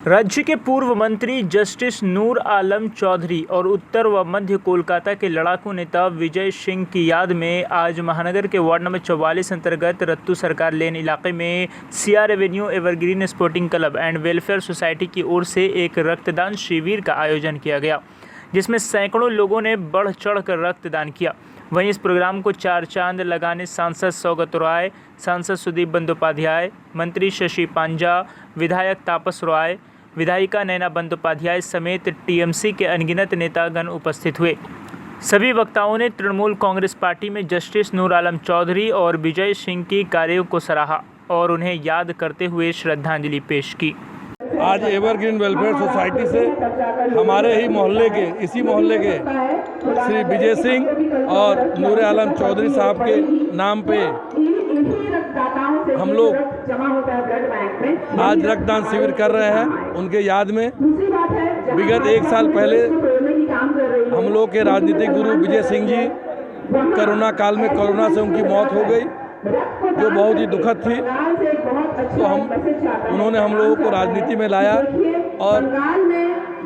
राज्य के पूर्व मंत्री जस्टिस नूर आलम चौधरी और उत्तर व मध्य कोलकाता के लड़ाकू नेता विजय सिंह की याद में आज महानगर के वार्ड नंबर 44 अंतर्गत रत्तू सरकार लेन इलाके में CR Avenue evergreen sporting club and welfare society की ओर से एक रक्तदान शिविर का आयोजन किया गया, जिसमें सैकड़ों लोगों ने बढ़ चढ़ कर रक्तदान किया। वहीं इस प्रोग्राम को चार चांद लगाने सांसद सौगत रॉय, सांसद सुदीप बंदोपाध्याय, मंत्री शशि पांजा, विधायक तापस रॉय, विधायिका नैना बंदोपाध्याय समेत टीएमसी के अनगिनत नेतागण उपस्थित हुए। सभी वक्ताओं ने तृणमूल कांग्रेस पार्टी में जस्टिस नूर आलम चौधरी और विजय सिंह की कार्यों को सराहा और उन्हें याद करते हुए श्रद्धांजलि पेश की। आज एवरग्रीन वेलफेयर सोसाइटी से हमारे ही मोहल्ले के इसी मोहल्ले के श्री विजय सिंह और नूर आलम चौधरी साहब के नाम पे हम लोग आज रक्तदान शिविर कर रहे हैं। उनके याद में विगत एक साल पहले हम लोग के राजनीतिक गुरु विजय सिंह जी कोरोना काल में कोरोना से उनकी मौत हो गई, जो बहुत ही दुखद थी। तो उन्होंने हम लोगों को राजनीति में लाया और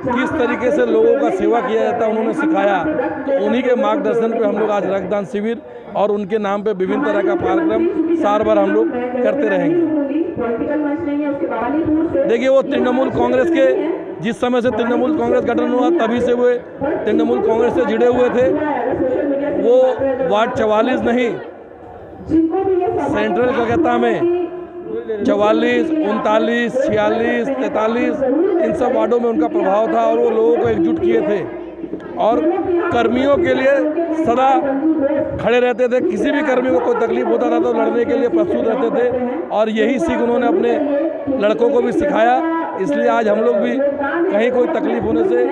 किस तरीके से लोगों का सेवा किया जाता है उन्होंने सिखाया। तो उन्हीं के मार्गदर्शन पे हम लोग आज रक्तदान शिविर और उनके नाम पे विभिन्न तरह का कार्यक्रम साल भर हम लोग करते रहेंगे। देखिए, वो तृणमूल कांग्रेस के जिस समय से तृणमूल कांग्रेस गठन हुआ तभी से वो तृणमूल कांग्रेस से जुड़े हुए थे। वो वार्ड 44 नहीं, सेंट्रल कलकत्ता में 44, 39, 46, 43 इन सब वार्डों में उनका प्रभाव था और वो लोगों को एकजुट किए थे और कर्मियों के लिए सदा खड़े रहते थे। किसी भी कर्मी को कोई तकलीफ होता था तो लड़ने के लिए प्रस्तुत रहते थे और यही सीख उन्होंने अपने लड़कों को भी सिखाया। इसलिए आज हम लोग भी कहीं कोई तकलीफ होने से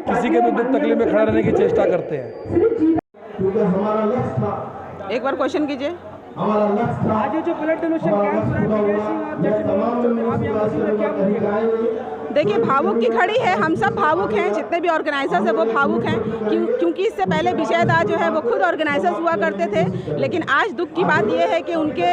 किसी के भी दुख तकलीफ में खड़ा रहने की चेष्टा करते हैं। एक बार क्वेश्चन कीजिए। आज जो ब्लड डोनेशन देखिए, भावुक की खड़ी है, हम सब भावुक हैं, जितने भी ऑर्गेनाइजर्स हैं वो भावुक हैं क्योंकि इससे पहले विजय दा जो है वो खुद ऑर्गेनाइजर्स हुआ करते थे। लेकिन आज दुख की बात ये है कि उनके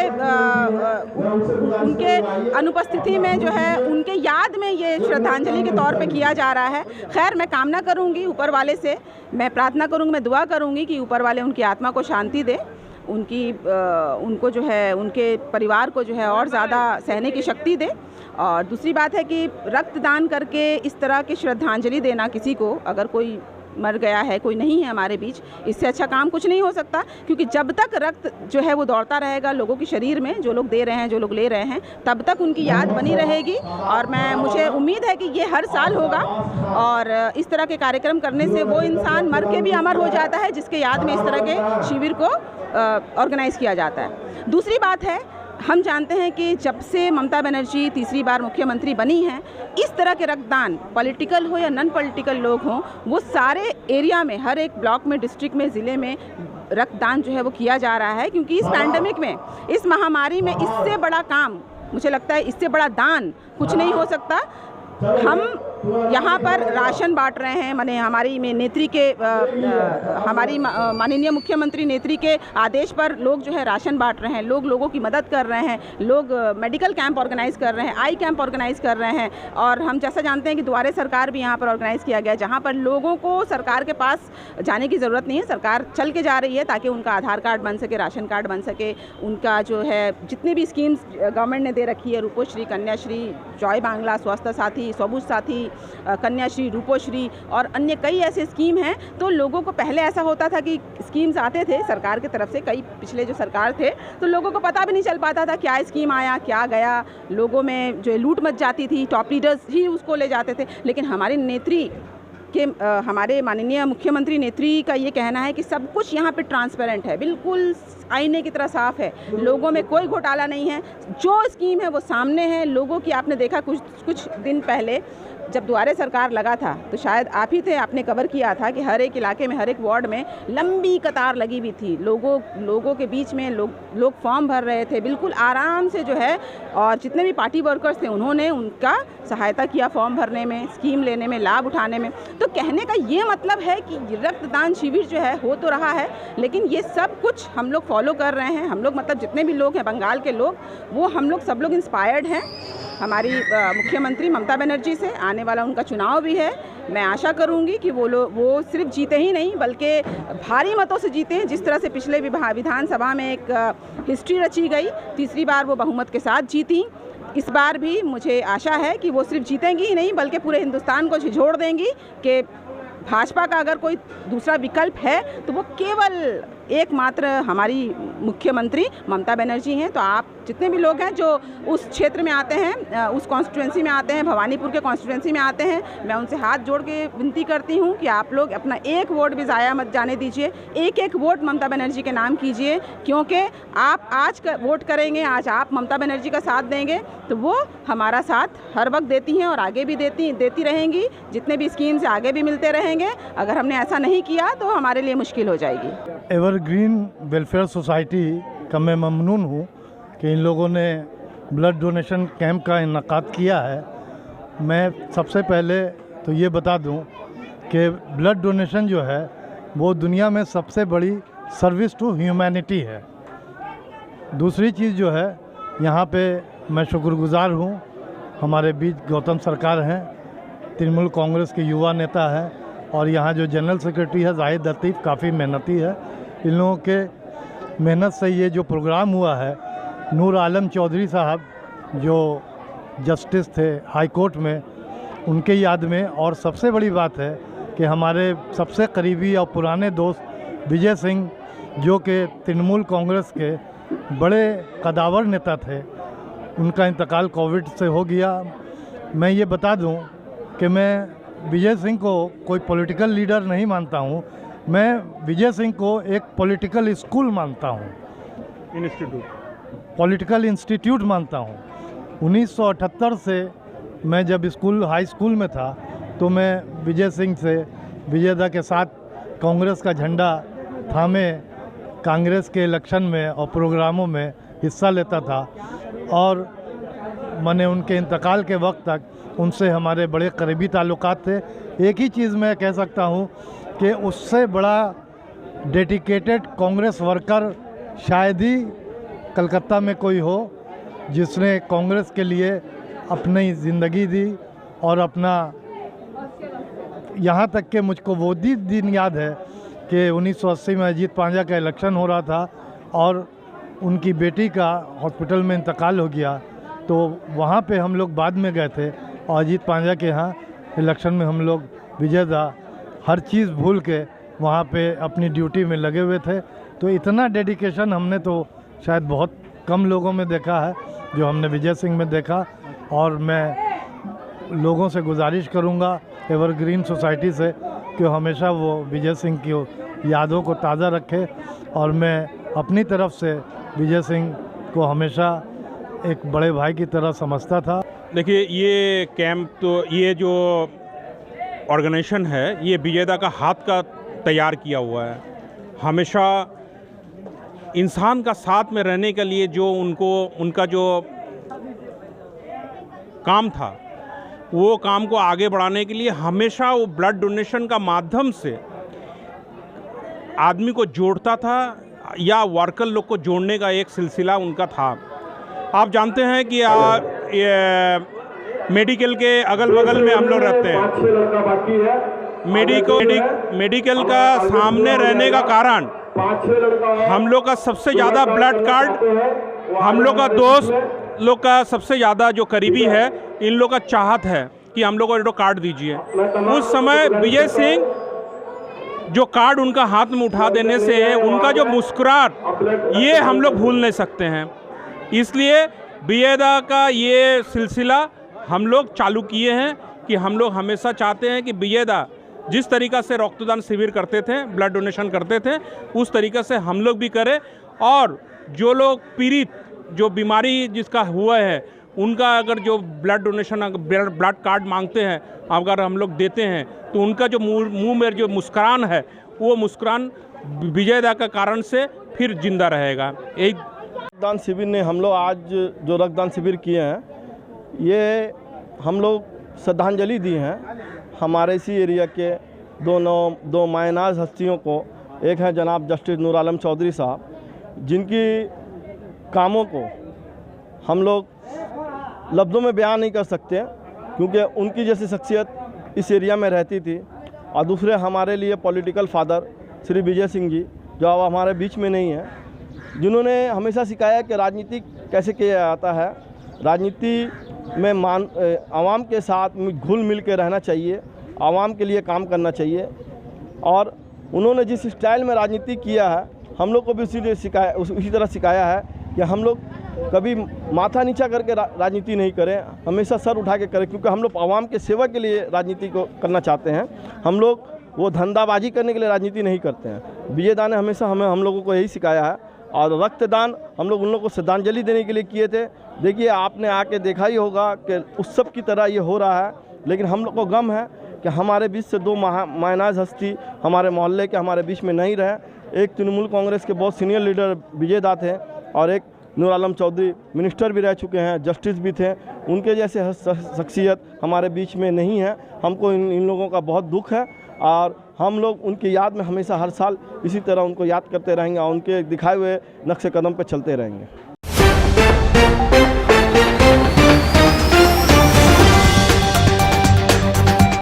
अनुपस्थिति में जो है उनके याद में ये श्रद्धांजलि के तौर पे किया जा रहा है। खैर, मैं कामना करूँगी ऊपर वाले से, मैं प्रार्थना करूँगी, मैं दुआ करूँगी कि ऊपर वाले उनकी आत्मा को शांति दे, उनको जो है उनके परिवार को जो है और ज़्यादा सहने की शक्ति दे। और दूसरी बात है कि रक्तदान करके इस तरह की श्रद्धांजलि देना किसी को, अगर कोई मर गया है, कोई नहीं है हमारे बीच, इससे अच्छा काम कुछ नहीं हो सकता। क्योंकि जब तक रक्त जो है वो दौड़ता रहेगा लोगों के शरीर में, जो लोग दे रहे हैं, जो लोग ले रहे हैं, तब तक उनकी याद बनी रहेगी। और मुझे उम्मीद है कि ये हर साल होगा और इस तरह के कार्यक्रम करने से वो इंसान मर के भी अमर हो जाता है जिसके याद में इस तरह के शिविर को ऑर्गेनाइज़ किया जाता है। दूसरी बात है, हम जानते हैं कि जब से ममता बनर्जी तीसरी बार मुख्यमंत्री बनी हैं, इस तरह के रक्तदान, पॉलिटिकल हो या नॉन पॉलिटिकल लोग हों, वो सारे एरिया में, हर एक ब्लॉक में, डिस्ट्रिक्ट में, ज़िले में रक्तदान जो है वो किया जा रहा है। क्योंकि इस पैंडेमिक में, इस महामारी में इससे बड़ा काम, मुझे लगता है इससे बड़ा दान कुछ नहीं हो सकता। हम यहाँ पर राशन बांट रहे हैं, माने हमारी नेत्री के हमारी माननीय मुख्यमंत्री नेत्री के आदेश पर लोग जो है राशन बांट रहे हैं, लोग लोगों की मदद कर रहे हैं, लोग मेडिकल कैंप ऑर्गेनाइज़ कर रहे हैं, आई कैंप ऑर्गेनाइज़ कर रहे हैं। और हम जैसा जानते हैं कि द्वारे सरकार भी यहाँ पर ऑर्गेनाइज़ किया गया, जहाँ पर लोगों को सरकार के पास जाने की ज़रूरत नहीं है, सरकार चल के जा रही है ताकि उनका आधार कार्ड बन सके, राशन कार्ड बन सके, उनका जो है जितनी भी स्कीम्स गवर्नमेंट ने दे रखी है, रूपोश्री, कन्याश्री, जॉय बांग्ला, स्वास्थ्य साथी, सबुज साथी, कन्याश्री, रूपोश्री और अन्य कई ऐसे स्कीम हैं। तो लोगों को पहले ऐसा होता था कि स्कीम्स आते थे सरकार की तरफ से, कई पिछले जो सरकार थे, तो लोगों को पता भी नहीं चल पाता था क्या स्कीम आया, क्या गया। लोगों में जो लूट मच जाती थी, टॉप लीडर्स ही उसको ले जाते थे। लेकिन हमारी नेत्री के हमारे माननीय मुख्यमंत्री नेत्री का ये कहना है कि सब कुछ यहाँ पे ट्रांसपेरेंट है, बिल्कुल आईने की तरह साफ है, लोगों में कोई घोटाला नहीं है, जो स्कीम है वो सामने है लोगों की। आपने देखा कुछ दिन पहले जब द्वारे सरकार लगा था तो शायद आप ही थे, आपने कवर किया था कि हर एक इलाके में, हर एक वार्ड में लंबी कतार लगी हुई थी, लोगों के बीच में लोग फॉर्म भर रहे थे बिल्कुल आराम से जो है। और जितने भी पार्टी वर्कर्स थे उन्होंने उनका सहायता किया फॉर्म भरने में, स्कीम लेने में, लाभ उठाने में। तो कहने का ये मतलब है कि रक्तदान शिविर जो है हो तो रहा है, लेकिन ये सब कुछ हम लोग फॉलो कर रहे हैं। हम लोग मतलब जितने भी लोग हैं बंगाल के लोग, वो हम लोग सब लोग इंस्पायर्ड हैं। हमारी मुख्यमंत्री ममता बनर्जी से। आने वाला उनका चुनाव भी है। मैं आशा करूंगी कि वो सिर्फ जीते ही नहीं बल्कि भारी मतों से जीते हैं। जिस तरह से पिछले विधानसभा में एक हिस्ट्री रची गई, तीसरी बार वो बहुमत के साथ जीती। इस बार भी मुझे आशा है कि वो सिर्फ जीतेंगी ही नहीं बल्कि पूरे हिंदुस्तान को झिझोड़ देंगी कि भाजपा का अगर कोई दूसरा विकल्प है तो वो केवल एकमात्र हमारी मुख्यमंत्री ममता बनर्जी हैं। तो आप जितने भी लोग हैं जो उस क्षेत्र में आते हैं, उस कॉन्स्टिट्यूंसी में आते हैं, भवानीपुर के कॉन्स्टिट्यूंसी में आते हैं, मैं उनसे हाथ जोड़ के विनती करती हूं कि आप लोग अपना एक वोट भी ज़ाया मत जाने दीजिए। एक एक वोट ममता बनर्जी के नाम कीजिए, क्योंकि आप आज वोट करेंगे, आज आप ममता बनर्जी का साथ देंगे तो वो हमारा साथ हर वक्त देती हैं और आगे भी देती रहेंगी। जितने भी स्कीम्स आगे भी मिलते रहेंगे। अगर हमने ऐसा नहीं किया तो हमारे लिए मुश्किल हो जाएगी। एवरग्रीन वेलफेयर सोसाइटी का मैं ममनून हूँ कि इन लोगों ने ब्लड डोनेशन कैंप का इनकाद किया है। मैं सबसे पहले तो ये बता दूं कि ब्लड डोनेशन जो है वो दुनिया में सबसे बड़ी सर्विस टू ह्यूमैनिटी है। दूसरी चीज़ जो है, यहाँ पे मैं शुक्रगुजार हूँ, हमारे बीच गौतम सरकार हैं, तृणमूल कांग्रेस के युवा नेता हैं, और यहाँ जो जनरल सेक्रेटरी है जाहिद लतीफ़ काफ़ी मेहनती है। इन लोगों के मेहनत से ये जो प्रोग्राम हुआ है, नूर आलम चौधरी साहब जो जस्टिस थे हाई कोर्ट में, उनके याद में। और सबसे बड़ी बात है कि हमारे सबसे करीबी और पुराने दोस्त विजय सिंह जो कि तृणमूल कांग्रेस के बड़े कदावर नेता थे, उनका इंतकाल कोविड से हो गया। मैं ये बता दूं कि मैं विजय सिंह को कोई पॉलिटिकल लीडर नहीं मानता हूँ, मैं विजय सिंह को एक पॉलिटिकल स्कूल मानता हूँ, पॉलिटिकल इंस्टीट्यूट मानता हूँ। 1978 से मैं जब हाई स्कूल में था तो मैं विजय सिंह से, विजयदा के साथ कांग्रेस का झंडा थामे कांग्रेस के इलेक्शन में और प्रोग्रामों में हिस्सा लेता था। और मैंने उनके इंतकाल के वक्त तक उनसे हमारे बड़े करीबी ताल्लुकात थे। एक ही चीज़ मैं कह सकता हूँ कि उससे बड़ा डेडिकेटेड कांग्रेस वर्कर शायद ही कलकत्ता में कोई हो जिसने कांग्रेस के लिए अपनी ज़िंदगी दी। और अपना, यहाँ तक कि मुझको वो दिन याद है कि 1980 में अजीत पांजा का इलेक्शन हो रहा था और उनकी बेटी का हॉस्पिटल में इंतकाल हो गया, तो वहाँ पे हम लोग बाद में गए थे और अजीत पांजा के यहाँ इलेक्शन में हम लोग विजयदा हर चीज़ भूल के वहाँ पे अपनी ड्यूटी में लगे हुए थे। तो इतना डेडिकेशन हमने तो शायद बहुत कम लोगों में देखा है जो हमने विजय सिंह में देखा। और मैं लोगों से गुजारिश करूँगा एवरग्रीन सोसाइटी से कि हमेशा वो विजय सिंह की यादों को ताज़ा रखे। और मैं अपनी तरफ से विजय सिंह को हमेशा एक बड़े भाई की तरह समझता था। देखिए, ये कैंप तो, ये जो ऑर्गेनाइजेशन है, ये विजयदा का हाथ का तैयार किया हुआ है। हमेशा इंसान का साथ में रहने के लिए जो उनका जो काम था, वो काम को आगे बढ़ाने के लिए हमेशा वो ब्लड डोनेशन का माध्यम से आदमी को जोड़ता था या वर्कर लोग को जोड़ने का एक सिलसिला उनका था। आप जानते हैं कि ये मेडिकल के अगल बगल में हम लोग रहते हैं। मेडिकल का सामने रहने का कारण हम लोग का सबसे ज़्यादा ब्लड कार्ड, हम लोग का दोस्त लोग का सबसे ज़्यादा जो करीबी है, इन लोग का चाहत है कि हम लोग को जो कार्ड दीजिए। उस समय विजय सिंह जो कार्ड उनका हाथ में उठा देने से उनका जो मुस्कुराहट, ये हम लोग भूल नहीं सकते हैं। इसलिए विजयदा का ये सिलसिला हम लोग चालू किए हैं कि हम लोग हमेशा चाहते हैं कि विजयदा जिस तरीक़ा से रक्तदान शिविर करते थे, ब्लड डोनेशन करते थे, उस तरीक़े से हम लोग भी करें। और जो लोग पीड़ित, जो बीमारी जिसका हुआ है, उनका अगर जो ब्लड डोनेशन, ब्लड कार्ड मांगते हैं, अगर हम लोग देते हैं तो उनका जो मुंह में जो मुस्कुरान है, वो मुस्कुरान विजयदा का कारण से फिर जिंदा रहेगा। एक रक्तदान शिविर ने हम लोग आज जो रक्तदान शिविर किए हैं, ये हम लोग श्रद्धांजलि दी हैं हमारे इसी एरिया के दो मायनाज हस्तियों को। एक है जनाब जस्टिस नूर आलम चौधरी साहब, जिनकी कामों को हम लोग लफ्ज़ों में बयान नहीं कर सकते हैं, क्योंकि उनकी जैसी शख्सियत इस एरिया में रहती थी। और दूसरे हमारे लिए पॉलिटिकल फादर श्री विजय सिंह जी, जो अब हमारे बीच में नहीं है, जिन्होंने हमेशा सिखाया कि राजनीति कैसे किया जाता है, राजनीति में आवाम के साथ घुल मिल के रहना चाहिए, आवाम के लिए काम करना चाहिए। और उन्होंने जिस स्टाइल में राजनीति किया है, हम लोग को भी उसी तरह सिखाया है कि हम लोग कभी माथा नीचा करके राजनीति नहीं करें, हमेशा सर उठा के करें, क्योंकि हम लोग आवाम के सेवा के लिए राजनीति को करना चाहते हैं। हम लोग वो धंधाबाजी करने के लिए राजनीति नहीं करते हैं। विजय दा ने हमेशा हम लोगों को यही सिखाया है। और रक्तदान हम लोग उन लोगों को श्रद्धांजलि देने के लिए किए थे। देखिए, आपने आके देखा ही होगा कि उत्सव की तरह ये हो रहा है, लेकिन हम लोग को गम है कि हमारे बीच से दो मायनाज हस्ती हमारे मोहल्ले के हमारे बीच में नहीं रहे। एक तृणमूल कांग्रेस के बहुत सीनियर लीडर विजय दा थे और एक नूर आलम चौधरी मिनिस्टर भी रह चुके हैं, जस्टिस भी थे। उनके जैसे शख्सियत हमारे बीच में नहीं है। हमको इन लोगों का बहुत दुख है और हम लोग उनकी याद में हमेशा हर साल इसी तरह उनको याद करते रहेंगे और उनके दिखाए हुए नक्शे कदम पर चलते रहेंगे।